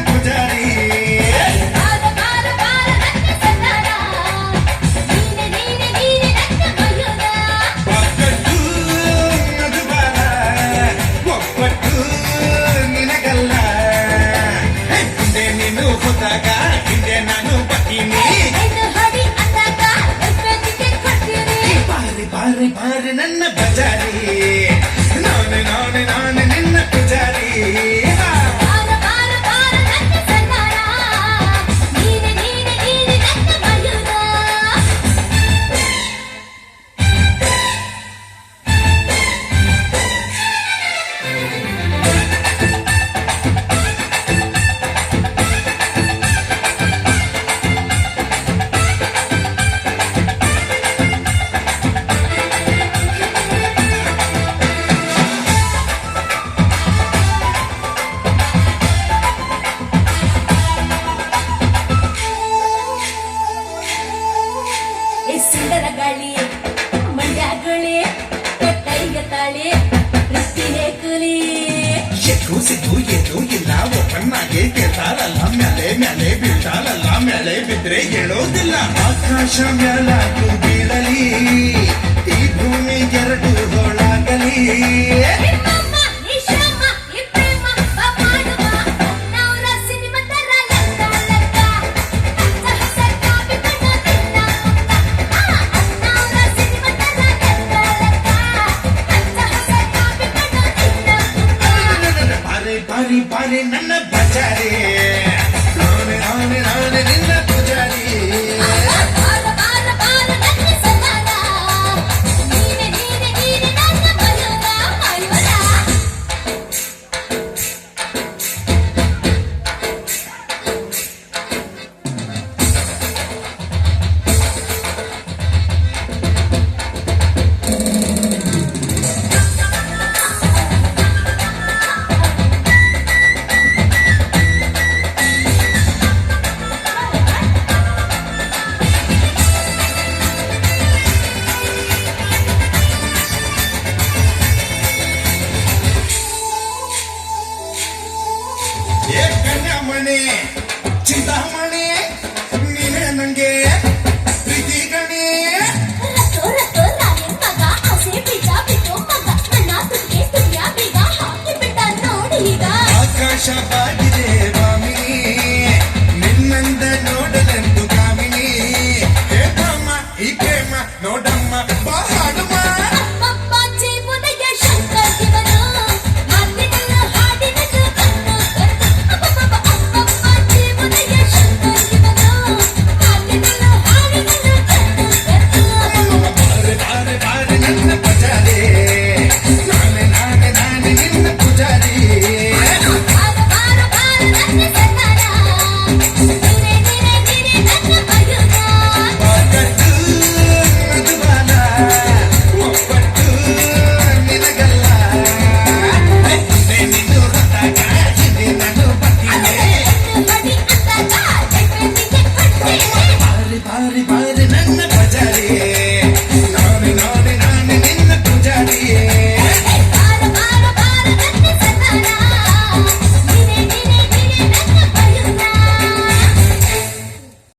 ಪೂಜಾರಿ ಒಗ್ಗಟ್ಟು ಮಧುಬಾರ ಒಬ್ಬಟ್ಟು ನಿನಗಲ್ಲ ಹಿಂದೆ ನೀನು ಹೋದಾಗ ಹಿಂದೆ ನಾನು ಬರ್ತೀನಿ ಬಾರಿ ಬಾರಿ ಬಾರಿ ನನ್ನ ಬಜಾರಿ ನಾನು ನಿನ್ನ ಪೂಜಾರಿ ಸುಂದರ ಗಾಳಿ ಮಂಡ್ಯಗಳೇ ಕಟ್ಟೈಗ ತಾಳಿ ರಸ್ತಿನೇ ಕುಲಿ ಎದುರಿಸಿದ್ದು ಏನೂ ಇಲ್ಲ ಒಪ್ಪನ್ನಾಗೆ ಕೇಳ್ತಾರಲ್ಲ ಮೇಲೆ ಬೀಳ್ತಾರಲ್ಲ ಮೇಲೆ ಬಿದ್ರೆ ಹೇಳೋದಿಲ್ಲ ಆಕಾಶ ಮ್ಯಾಲಾಗೂ ಬೀಳಲಿ ಈ ಭೂಮಿ ಎರಡು ಹೋಳಾಗಲಿ